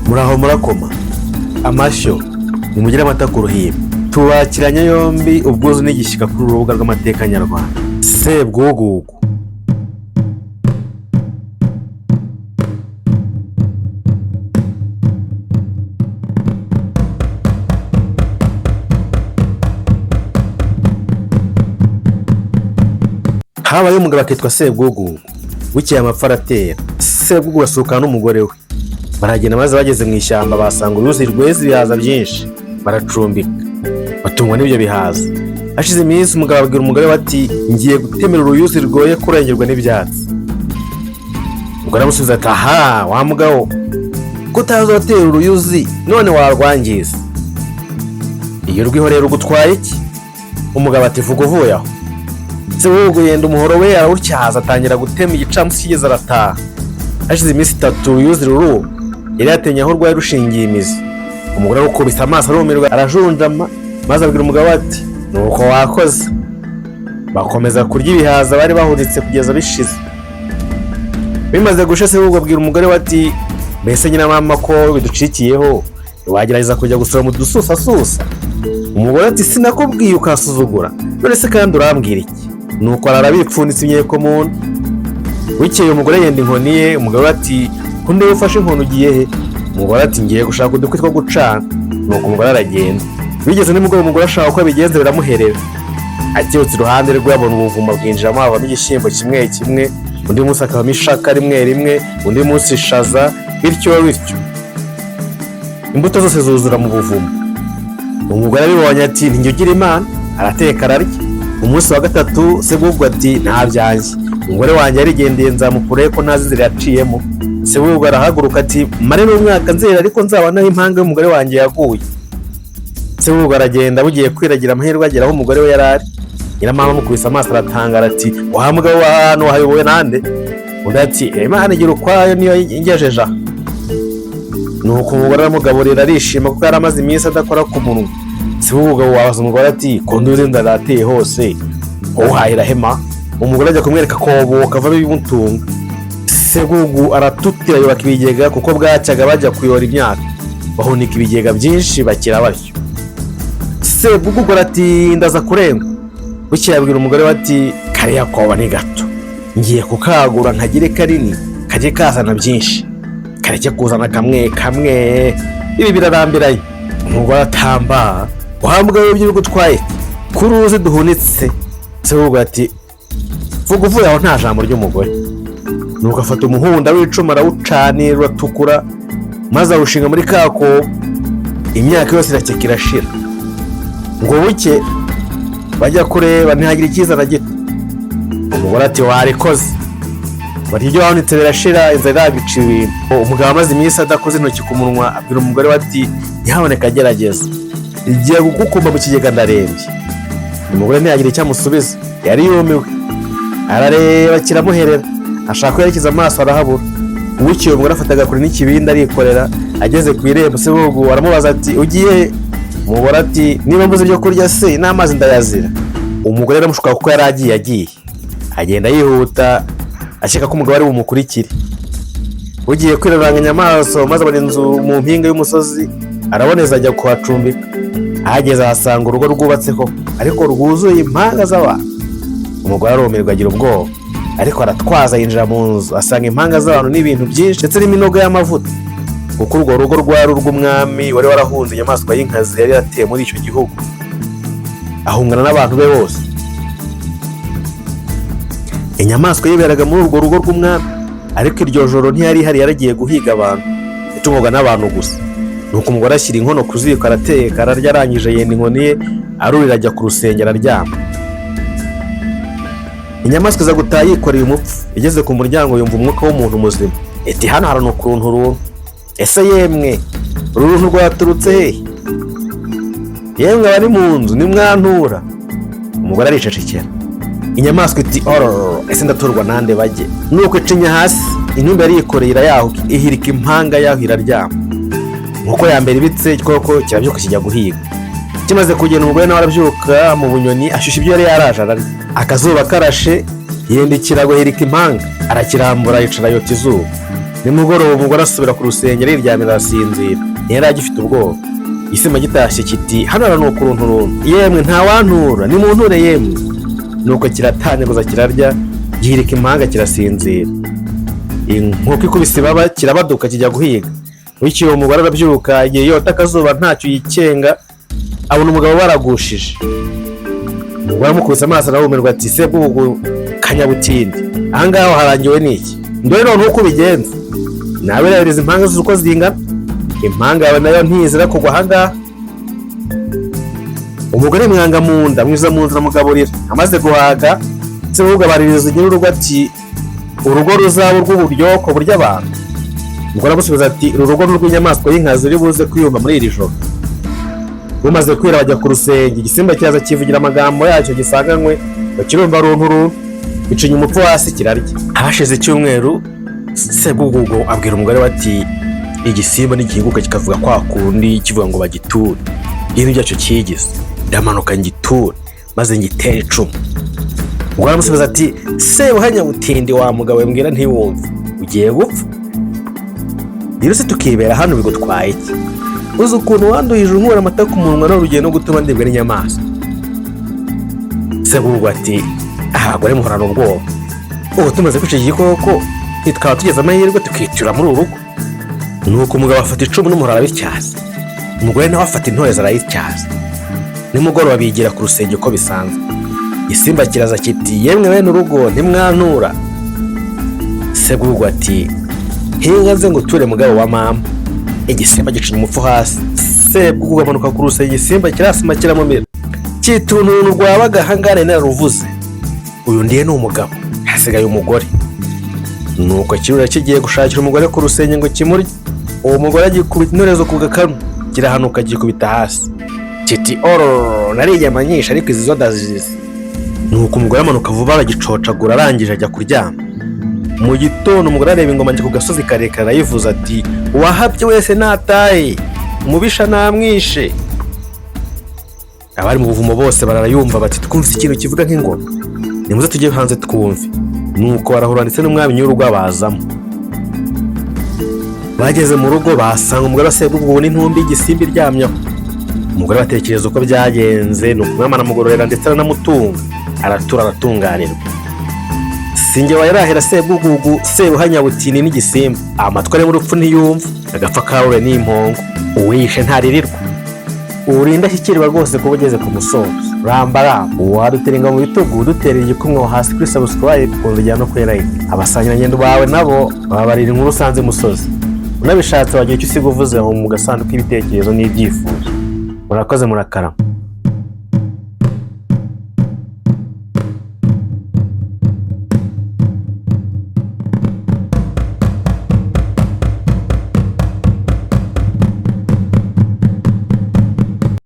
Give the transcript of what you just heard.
Muraho murakoma amashyo nimugire amata ku ruhimbi. Tubakiranya yombi ubwuzu n'igishyika kuri urubuga rw'amateka Nyarwanda. Sebwugugu. Habaye umugabo akitwa Sebwugugu. Bukeye amapfa aratera. Sebwugugu asohokana n'umugore we. Baragenda maze bageze mu ishyamba basanga uruyuzi rweze ibihaza byinshi. Baracumbika. Batungwa n'ibyo bihaza. Hashize iminsi umugabo abwira umugore we ati ngiye gutemera uruyuzi rwoye kurengerwa n'ibyatsi. Umugore aramusubiza ati aha wa mugabo ko utazotera uruyuzi none warwangiza. Iyo rwiho rero ugutwaye iki? Umugabo ati vuga uvuye aho. Sebwugugu yenda umuhoro we arawutyaza atangira gutema igicamusi kigeze arataha. Hashize iminsi 3 uruyuzi ruru yari yatenye aho rwari rushingiye imizi. Umugore arukubise amaso arumirwa arajunjama maze abwira umugabo ati nuko wakoze. Bakomeza kurya ibihaza bari bahuritse kugeza bishize. Bimaze gusha Sebwugugu abwira umugore we ati mbese nyina mama ko biducikiyeho wagerageza kujya gusura mu dususasusa. Umugore ati sinakubwiye ukasuzugura none se kandi urambwira iki? Nuko ararabipfunditse imyeko muntu. Bukeye umugore yenda inkoni ye. Umugabo ati kunde ufashe inkono ugiye he? Umugore ati ngiye gushaka udukwi two gucana. Nuko umugore aragenda. Bigeze nimugoroba umugore ashaka uko abigenza biramuherera. Akibutse iruhande rwe abona ubuvuma bwinjiramo havamo igishyimbo kimwe kimwe, undi munsi akabamo ishaka rimwe rimwe, undi munsi ishaza, bityo bityo imbuto zose zuzura mu buvumo. Umugore abibonye ati njye ugira Imana. Arateka ararya. Umunsi wa 3 Sebwugugu ati nta byanjye, umugore wanjye yarigendeye nzamukure ko ntazi inzira yaciyemo. Sebwugugu arahaguruka ati mare n'umwaka nzera ariko nzabanaho impanga y'umugore wanjye yaguye. Sebwugugu aragenda bugiye kwiragira amahirwe agera aho umugore we yarari. Nyiramama amukubise amaso aratangara ati wa mugabo wa hano hayobowe nande? Undi ati Imana igira ukwayo niyo ingejeje aha. Nuko umugore aramugaburira arishima kuko yari amaze iminsi adakora ku munwa. Sebwugugu wabaza umugore ati ko nduzi ndarateye hose uhahira hema. Umugore ajya kumwereka kobo kavamo ibimutunga. Sebwugugu aratutira yubaka ibigega kuko bwacyaga bajya kuyora imyaka. Bahunika ibigega byinshi bakira batyo. Sebwugugu ati ndaza kurenga. Bukeye abwira umugore we ati kariya koba ni gato, ngiye kukagura nkagire karini kaje kazana byinshi, kareke kuzana kamwe kamwe ibi birarambiraye. Umugore atamba wambwa ibyo bigutwaye kuruzi duhunitse. Sebwugugu ati vuga uvuye aho nta jambo ry'umugore. Nuko afata umuhunda w'icuma arawucanira uratukura maze awushinga muri kako. Imyaka yose irakeka irashira. Ngo buke bajya kureba ntihagire ikiza na gito. Umugore ati warikoze. Bari ibyo wahunitse birashira inzara irabica ibintu. Umugabo amaze iminsi adakoze intoki ku munwa abwira umugore we ati ntihaboneka agerageza, igiye gukukumba mu kigega ndarembye. Umugore ntiyagira icyo amusubiza, yari yumiwe. Arareba kiramuherera ashaka kwerekeza amaso arahabura. Bukeye umugore afataga kuri n'ikibindi arikorera. Ageze ku irembo Sebwugugu aramubaza ati ugiye? Umugore ati niba mbuze ibyo kurya se n'amazi ndayazira. Umugore aramushuka kuko yari agiye agenda yihuta ashaka ko umugabo ari bumukurikire. Ugiye kwiraranganya amaso maze abona inzu mu mpinga y'umusozi araboneza ajya kuhacumbika. Ahageze ahasanga urugo rwubatseho ariko rwuzuye impanga z'abantu. Umugore arumirwa agira ubwoba ariko aratwaza yinjira mu nzu asanga impanga z'abantu n'ibintu byinshi ndetse n'iminogo y'amavuta kuko urwo rugo rwari urw'umwami wari warahunze inyamaswa y'inkazi yari yateye muri icyo gihugu ahungana n'abantu be bose. Inyamaswa yiberaga muri urwo rugo rw'umwami ariko iryo joro ntiyari ihari, yaragiye guhiga abantu itungwaga n'abantu gusa. Nuko umugore ashyira inkono ku ziko arateka ararya arangije yenda inkoni ye arurira ajya ku rusengero aryama. Inyamaswa iza gutaha yikoreye umupfu. Igeze ku muryango yumva umwuka w'umuntu muzima. Iti hano hari ukuntu runtu. Ese yemwe uruntu rwaturutse hehe? Yemwe bari mu nzu nimwantura. Umugore aricecekera. Inyamaswa iti ororo ese ndaturwa nande bajye. Nuko icinya hasi intumbi yari yikoreye irayahuka ihirika impanga yaho iraryama. Nkuko yambere ibitse koko kirabyuka kijya guhiga. Kimaze kugenda umugore nawe arabyuka mu bunyoni ashusha ibyo yari yaraje ararya. Akazuba karashe yenda ikirago hirika impanga arakirambura yicara yota izuba. nimugoroba umugore asubira ku rusengero yiryamira arasinzira. Ntiyari agifite ubwoba. Igisimba gitashye kiti hano aranuka urunturuntu, yemwe ntawantura nimunture yemwe. Nuko kiratanyaguza kirarya gihirika impanga kirasinzira. Inkoko ikubise ibaba kirabaduka kijya guhiga. Bityo uwo mugore arabyuka igihe yota akazuba ntacyo yikenga abona umugabo baragushije. Umugore amukubise amaso arahumirwa ati Sebwugugu kanyabutindi, ahangaha harangiwe n'iki? Ndore none uko ubigenza nawe rereza impanga z'uko zingana. Impanga yawe nayo ntizira kugwa ahangaha. Umugore mwanga mu nda mwiza mu nzira mugaburira. Amaze guhaga Sebwugugu abaririza nyir'urugo ati urugo ruzaba urw'uburyohe burya abantu. Umugore amusubiza ati uru rugo rw'inyamaswa y'inkazi uri buze kwiyumva muri iri joro. Bumaze kwira bajya ku rusenge, igisimba kiraza kivugira amagambo yacyo gisanganywe bakirumva runturu bicinya umupfu hasi kirarya. Hashize icyumweru Sebwugugu abwira umugore we ati igisimba nigihinguka kikavuga kwa kundi kivuga ngo bagiture, ibintu byacyo kigize ndamanuka ngiture maze ngitere icumu. Umugore amusubiza ati Sebuhanyabutindi wa mugabo we mbwira ntiwumve ugiye gupfa. Rero se tukibera hano bigutwaye iki? Uzi ukuntu wanduhije unkura amata ku munwa no rugiye no gutuma ndibwa n'inyamaswa. Sebwugugu ati abagore muhorana ubwoba, ubu tumaze kwica igikoko ntitwaba tugeze amahirwe tukitura muri uru rugo. Nuko umugabo afata icumu n'umuhoro arabityaza, umugore nawe afata intorezo arayityaza. Nimugoroba bigira ku rusenge uko bisanzwe. Igisimba kiraza kiti yemwe bene urugo ntimwantura. Sebwugugu ati hinga nze ngo ture mugabo wa mama. Igisimba gicinya umupfu hasi. Sebwugugu amanuka ku rusenge, igisimba kirasima kiramumira kitununu rwabaga hangane naruvuze uyu ndiye ni umugabo, hasigaye umugore. Nuko kirura kigiye gushakira umugore ku rusenge ngo kimurye. Uwo mugore agikubita intorezo ku gakanu kirahanuka gikubita hasi kiti ororo nariryama nyinshi ariko izi zo ndazizi. Nuko umugore amanuka vuba aragicocagura arangije ajya kuryama. Mu gitondo umugore areba ingoma njye ku gasozi karekare arayivuza ati uwahabye wese natahe umubisha namwishe. Abari mu buvumo bose bararayumva bati twumvise ikintu kivuga nk'ingoma, nimuze tujye hanze twumve. Nuko barahura ndetse n'umwami nyir'urugo abazamo. Bageze mu rugo basanga umugore wa Sebwugugu n'intumbi y'igisimba iryamyeho. Umugore batekereza uko byagenze, nuko umwami aramugororera ndetse aranamutunga aratura aratunganirwa. Sinjye wayirahira Sebwugugu Sebuhanyabutindi n'igisimba, amatwi ari mu rupfu ntiyumva agapfa karure n'impongo. Uwishe ntaririrwa. Urinda ashyikirwa rwose kuba ugeze ku musozo. Ramba waduteringa mu bitugu duterera igikumwe hasi kuri subscribe kongera no kwera. Abasangirangendo bawe nabo babarira inkuru usanze musozi. Unabishatse wagiye icyo usiga uvuze mu gasanduku k'ibitekerezo n'ibyifuzo. Murakoze murakarama.